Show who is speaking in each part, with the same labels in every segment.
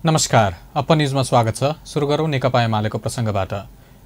Speaker 1: नमस्कार, अपन न्यूजमा स्वागत छ। सुरु गरौं नेकपा एमालेको प्रसंगबाट।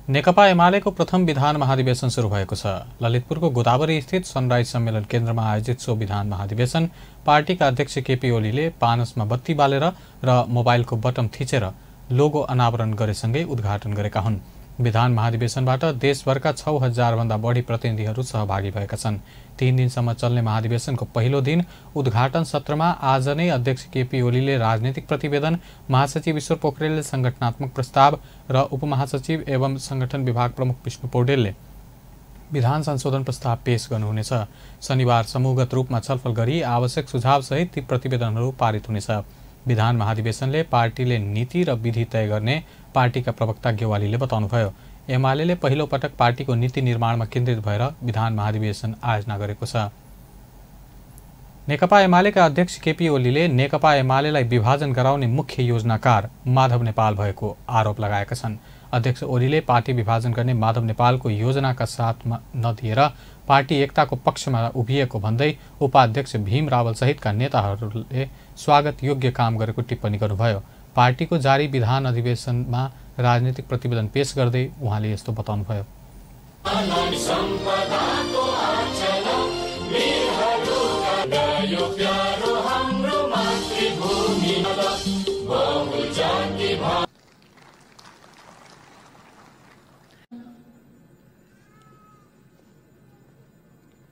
Speaker 1: नेकपा एमालेको प्रथम विधान महाधिवेशन सुरु भएको छ। ललितपुरको गोदावरी स्थित सनराइज सम्मेलन केन्द्रमा आयोजित सो विधान महाधिवेशन पार्टीका अध्यक्ष केपी ओलीले पानसमा बत्ती बालेर र मोबाइलको बटन थिचेर लोगो अनावरण गरेसँगै उद्घाटन गरेका हुन्। विधान महाधिवेशनबाट देशभरका 6000 भन्दा बढी प्रतिनिधिहरू सहभागी भएका छन्। 3 दिनसम्म चल्ने महाधिवेशनको पहिलो दिन उद्घाटन सत्रमा आज नै अध्यक्ष केपी ओलीले राजनीतिक प्रतिवेदन, महासचिव ईश्वर पोखरेलले संगठनात्मक प्रस्ताव र उपमहासचिव एवं संगठन विभाग प्रमुख विष्णु पौडेलले विधान संशोधन प्रस्ताव पेश गर्नुहुनेछ। शनिबार समूहगत रूपमा छलफल गरी आवश्यक सुझावसहित ती प्रतिवेदनहरू पारित हुनेछ। विधान महाधिवेशनले पार्टीले नीति र विधि तय गर्ने पार्टीका प्रवक्ता गेवालीले बताउनुभयो। एमालेले पहिलो पटक पार्टीको नीति निर्माणमा केन्द्रित भएर विधान महाधिवेशन आयोजना गरेको छ। नेकपा एमालेका अध्यक्ष केपी ओलीले नेकपा एमालेलाई विभाजन गराउने मुख्य योजनाकार माधव नेपाल भएको आरोप लगाएका छन्। अध्यक्ष ओलीले पार्टी विभाजन गर्ने माधव नेपालको योजनाका साथ नदिएर पार्टी एकताको पक्षमा उभिएको भन्दै उपाध्यक्ष भीम रावल सहितका नेताहरूले स्वागत योग्य काम गरेको टिप्पणी गर्नुभयो। पार्टीको जारी विधान अधिवेशनमा राजनीतिक प्रतिवेदन पेश गर्दै उहाँले यस्तो बताउनुभयो।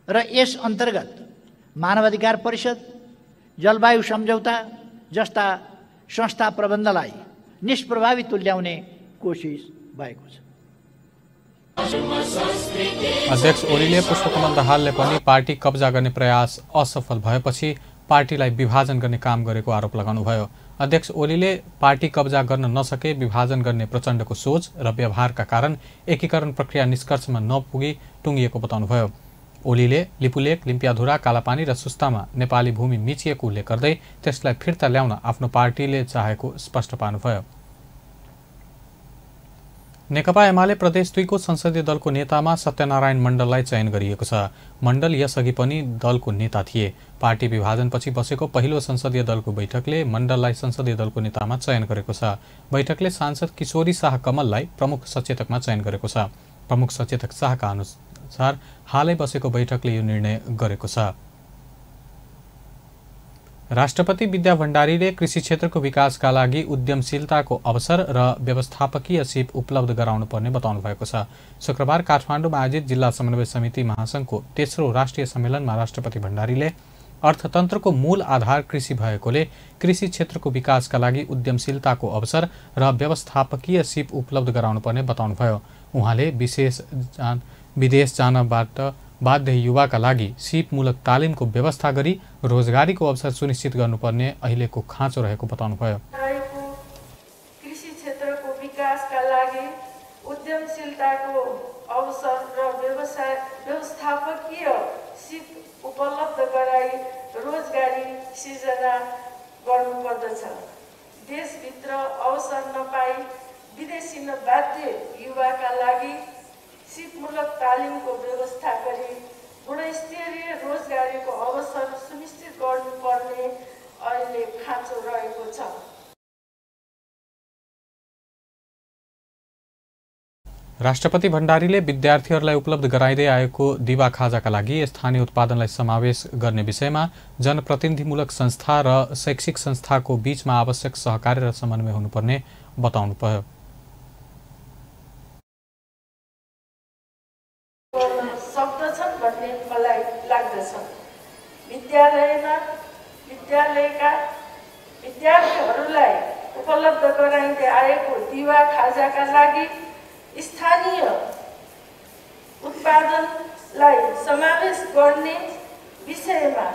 Speaker 2: र यस अन्तर्गत मानवाधिकार परिषद, जलवायु सम्झौता जस्ता संस्था प्रबन्धलाई निष्प्रभावित तुल्याउने कोसिस भएको छ।
Speaker 1: अध्यक्ष ओलीले पुष्पकमल दाहालले पनि पार्टी कब्जा गर्ने प्रयास असफल भएपछि पार्टीलाई विभाजन गर्ने काम गरेको आरोप लगाउनुभयो। अध्यक्ष ओलीले पार्टी कब्जा गर्न नसके विभाजन गर्ने प्रचण्डको सोच र व्यवहारका कारण एकीकरण प्रक्रिया निष्कर्षमा नपुगी टुङ्गिएको बताउनुभयो। ओलीले लिपुलेक, लिम्पियाधुरा, कालापानी र सुस्तामा नेपाली भूमि मिचिएको उल्लेख गर्दै त्यसलाई फिर्ता ल्याउन आफ्नो पार्टीले चाहेको स्पष्ट पार्नुभयो। नेकपा एमाले प्रदेश 2 को संसदीय दलको नेतामा सत्यनारायण मण्डललाई चयन गरिएको छ। मण्डल यसअघि पनि दलको नेता थिए। पार्टी विभाजनपछि बसेको पहिलो संसदीय दलको बैठकले मण्डललाई संसदीय दलको नेतामा चयन गरेको छ। बैठकले सांसद किशोरी शाह कमललाई प्रमुख सचेतकमा चयन गरेको छ। प्रमुख सचेतक शाहका अनुसार हालै बसेको बैठकले यो निर्णय गरेको छ। राष्ट्रपति विद्या भण्डारीले कृषि क्षेत्रको विकासका लागि उद्यमशीलताको अवसर र व्यवस्थापकीय सिप उपलब्ध गराउनु पर्ने बताउनु भएको छ। शुक्रबार काठमाडौँमा आयोजित जिल्ला समन्वय समिति महासंघको तेस्रो राष्ट्रिय सम्मेलनमा राष्ट्रपति भण्डारीले अर्थतन्त्रको मूल आधार कृषि भएकोले कृषि क्षेत्रको विकासका लागि उद्यमशीलताको अवसर र व्यवस्थापकीय सिप उपलब्ध गराउनु पर्ने बताउनुभयो। उहाँले विदेश जानबाट बाध्य युवाका लागि सिपमूलक तालिमको व्यवस्था गरी रोजगारीको अवसर सुनिश्चित गर्नुपर्ने अहिलेको खाँचो रहेको बताउनुभयो।
Speaker 3: कृषि क्षेत्रको विकासका लागि उद्यमशीलताको अवसर र व्यवस्थापकीय सिप उपलब्ध गराई रोजगारी सिर्जना गर्नुपर्दछ। देशभित्र अवसर नपाई विदेशी बाध्य युवाका लागि सिपमूलक तालिमको व्यवस्था गरी गुणस्तरीय रोजगारीको अवसर सुनिश्चित गर्नुपर्ने अहिले खाँचो रहेको छ।
Speaker 1: राष्ट्रपति भण्डारीले विद्यार्थीहरूलाई उपलब्ध गराइँदै आएको दिवा खाजाका लागि स्थानीय उत्पादनलाई समावेश गर्ने विषयमा जनप्रतिनिधिमूलक संस्था र शैक्षिक संस्थाको बीचमा आवश्यक सहकार्य र समन्वय हुनुपर्ने बताउनुभयो।
Speaker 3: विद्यालयका विद्यार्थीहरूलाई उपलब्ध गराइँदै आएको दिवा खाजाका लागि स्थानीय उत्पादनलाई समावेश गर्ने विषयमा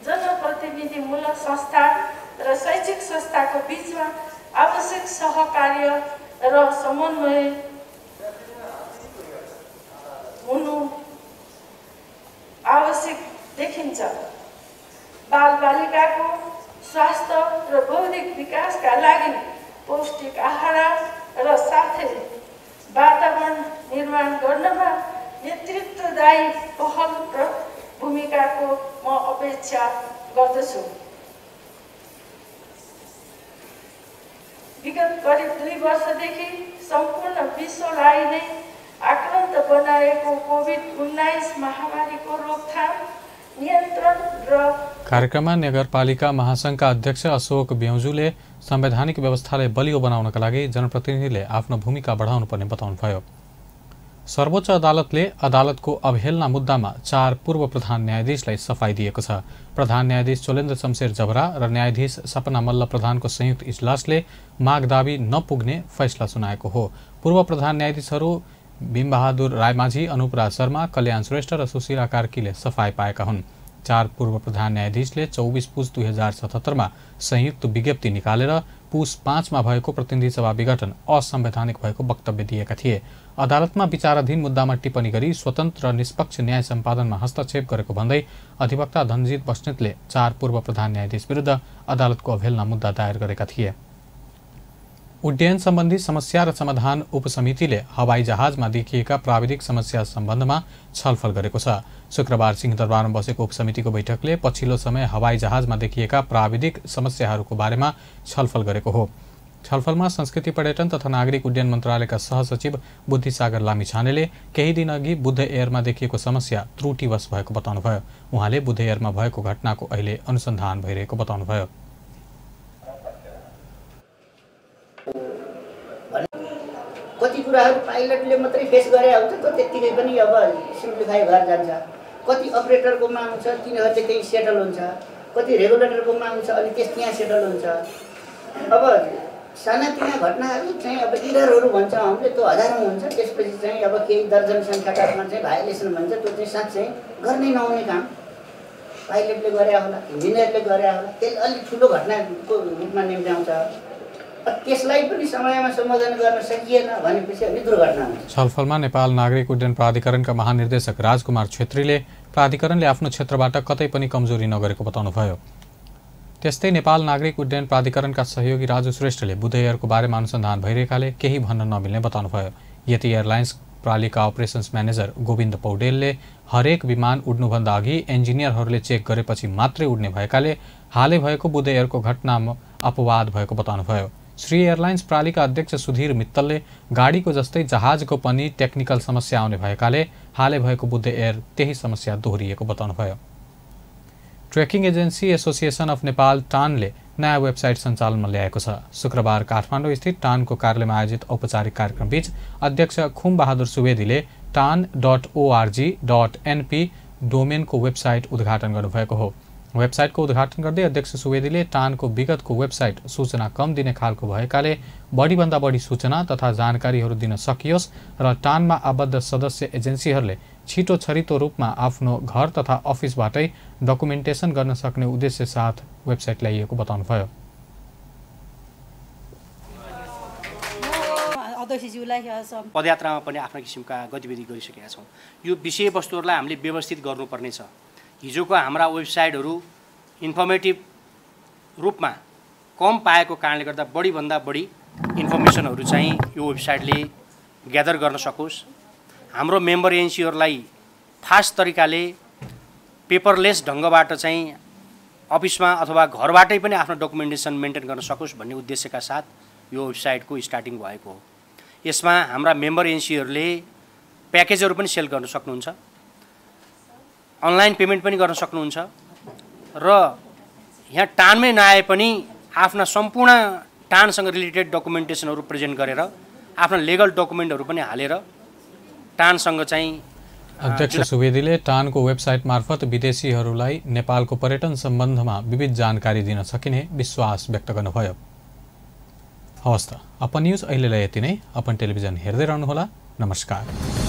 Speaker 3: जनप्रतिनिधिमूलक संस्था र शैक्षिक संस्थाको बीचमा आवश्यक सहकार्य र समन्वय हुनु आवश्यक देखिन्छ। बालबालिकाको स्वास्थ्य र बौद्धिक विकासका लागि पौष्टिक आहार र साथै वातावरण निर्माण गर्नमा नेतृत्वदायी पहल र भूमिकाको म अपेक्षा गर्दछु। विगत करिब 2 वर्षदेखि सम्पूर्ण विश्वलाई नै आक्रान्त बनाएको कोभिड-19 महामारीको रोकथाम, नियन्त्रण र
Speaker 1: कार्यक्रममा नगरपालिका महासङ्घका अध्यक्ष अशोक ब्यौजुले संवैधानिक व्यवस्थालाई बलियो बनाउनका लागि जनप्रतिनिधिले आफ्नो भूमिका बढाउनुपर्ने बताउनुभयो। सर्वोच्च अदालतले अदालतको अवहेलना मुद्दामा 4 पूर्व प्रधान न्यायाधीशलाई सफाई दिएको छ। प्रधान न्यायाधीश चोलेन्द्र शमशेर जबरा र न्यायाधीश सपना मल्ल प्रधानको संयुक्त इजलासले माग दाबी नपुग्ने फैसला सुनाएको हो। पूर्व प्रधान न्यायाधीशहरू भीमबहादुर रायमाझी, अनुप राज शर्मा, कल्याण श्रेष्ठ र सुशीला कार्कीले सफाई पाएका हुन्। 4 पूर्व प्रधान न्यायाधीशले 24 पुस 2077 मा संयुक्त विज्ञप्ति निकालेर पुस 5 मा भएको प्रतिनिधि सभा विघटन असंवैधानिक भएको वक्तव्य दिएका थिए। अदालतमा विचाराधीन मुद्दामा टिप्पणी गरी स्वतन्त्र र निष्पक्ष न्याय सम्पादनमा हस्तक्षेप गरेको भन्दै अधिवक्ता धनजित बस्नेतले 4 पूर्व प्रधान न्यायाधीश विरुद्ध अदालतको अवहेलना मुद्दा दायर गरेका थिए। उड्डयन सम्बन्धी समस्या र समाधान उपसमितिले हवाई जहाजमा देखिएका प्राविधिक समस्या सम्बन्धमा छलफल गरेको छ। शुक्रबार सिंहदरबारमा बसेको उपसमितिको बैठकले पछिल्लो समय हवाई जहाजमा देखिएका प्राविधिक समस्याहरूको बारेमा छलफल गरेको हो। छलफलमा संस्कृति पर्यटन तथा नागरिक उड्डयन मन्त्रालयका सहसचिव बुद्धिसागर लामिछानेले केही दिन अघि बुद्ध एयरमा देखिएको समस्या त्रुटिवश भएको बताउनुभयो। उहाँले बुद्ध एयरमा भएको घटनाको अहिले अनुसन्धान भइरहेको बताउनुभयो।
Speaker 4: कति कुराहरू पाइलटले मात्रै फेस गरे हुन्छ त त्यतिकै पनि अब सिम्प्लिफाई भएर जान्छ। कति अपरेटरको माग छ तिनीहरूले त्यही सेटल हुन्छ, कति रेगुलेटरको माग छ अनि त्यहाँ सेटल हुन्छ। अब सानातिना घटनाहरू चाहिँ अब इररहरू भन्छ हामीले, त्यो हजारौँ हुन्छ। त्यसपछि चाहिँ अब केही दर्जन सङ्ख्यामा चाहिँ भाइलेसन भन्छ, त्यो चाहिँ साँच्चै गर्नै नहुने काम पाइलटले गरे होला, इन्जिनियरले गरे होला, त्यसले अलिक ठुलो घटनाको रूपमा निम्त्याउँछ। त्यसलाई पनि समयमा सम्बोधन गर्न सकिएन भनेपछि अनि दुर्घटना हुन्छ।
Speaker 1: छलफलमा नेपाल नागरिक उड्डयन प्राधिकरणका महानिर्देशक राजकुमार छेत्रीले प्राधिकरणले आफ्नो क्षेत्रबाट कतै पनि कमजोरी नगरेको बताउनुभयो। त्यस्तै नेपाल नागरिक उड्डयन प्राधिकरणका सहयोगी राजु श्रेष्ठले बुद्ध एयरको बारेमा अनुसन्धान भइरहेकाले केही भन्न नमिल्ने बताउनुभयो। यति एयरलाइन्स प्रालिका अपरेसन्स म्यानेजर गोविन्द पौडेलले हरेक विमान उड्नुभन्दा अघि इन्जिनियरहरूले चेक गरेपछि मात्रै उड्ने भएकाले हालै भएको बुद्ध एयरको घटनामा अपवाद भएको बताउनुभयो। श्री एयरलाइन्स प्रालिका अध्यक्ष सुधीर मित्तलले गाडीको जस्तै जहाजको पनि टेक्निकल समस्या आउने भएकाले हालै भएको बुद्ध एयर त्यही समस्या दोहोरिएको बताउनुभयो। Trekking agency association of Nepal टानले नयाँ वेबसाइट सञ्चालनमा ल्याएको छ। शुक्रबार काठमाडौँ स्थित टानको कार्यालयमा आयोजित औपचारिक कार्यक्रमबीच अध्यक्ष खुमबहादुर सुवेदीले tan.org.np डोमेनको वेबसाइट उद्घाटन गर्नुभएको हो। वेबसाइटको उद्घाटन गर्दै अध्यक्ष सुवेदीले टानको विगतको वेबसाइट सूचना कम दिने खालको भएकाले बढीभन्दा बढी सूचना तथा जानकारीहरू दिन सकियोस् र टानमा आबद्ध सदस्य एजेन्सीहरूले छिटो छरितो रूपमा आफ्नो घर तथा अफिसबाटै डकुमेन्टेसन गर्न सक्ने उद्देश्य साथ वेबसाइट ल्याइएको बताउनुभयो।
Speaker 5: पदयात्रामा पनि आफ्ना किसिमका गतिविधि गरिसकेका छौँ। यो विषयवस्तुहरूलाई हामीले व्यवस्थित गर्नुपर्नेछ। हिजोको हाम्रा वेबसाइटहरू इन्फर्मेटिभ रूपमा कम पाएको कारणले गर्दा बढीभन्दा बढी इन्फर्मेसनहरू चाहिँ यो वेबसाइटले ग्यादर गर्न सकोस्। हाम्रो मेम्बर एजेन्सीहरूलाई फास्ट तरिकाले पेपरलेस ढङ्गबाट चाहिँ अफिसमा अथवा घरबाटै पनि आफ्नो डकुमेन्टेसन मेन्टेन गर्न सकोस् भन्ने उद्देश्यका साथ यो वेबसाइटको स्टार्टिङ भएको हो। यसमा हाम्रा मेम्बर एजेन्सीहरूले प्याकेजहरू पनि सेल गर्न सक्नुहुन्छ, अनलाइन पेमेन्ट पनि गर्न सक्नुहुन्छ र यहाँ टानमै नआए पनि आफ्ना सम्पूर्ण टानसँग रिलेटेड डकुमेन्टेसनहरू प्रेजेन्ट गरेर आफ्ना लिगल डकुमेन्टहरू पनि हालेर टानसँग चाहिँ
Speaker 1: अध्यक्ष सुवेदीले टानको वेबसाइट मार्फत विदेशीहरूलाई नेपालको पर्यटन सम्बन्धमा विविध जानकारी दिन सकिने विश्वास व्यक्त गर्नुभयो। हवस् त, अपन न्युज अहिलेलाई यति नै। अपन टेलिभिजन हेर्दै रहनुहोला। नमस्कार।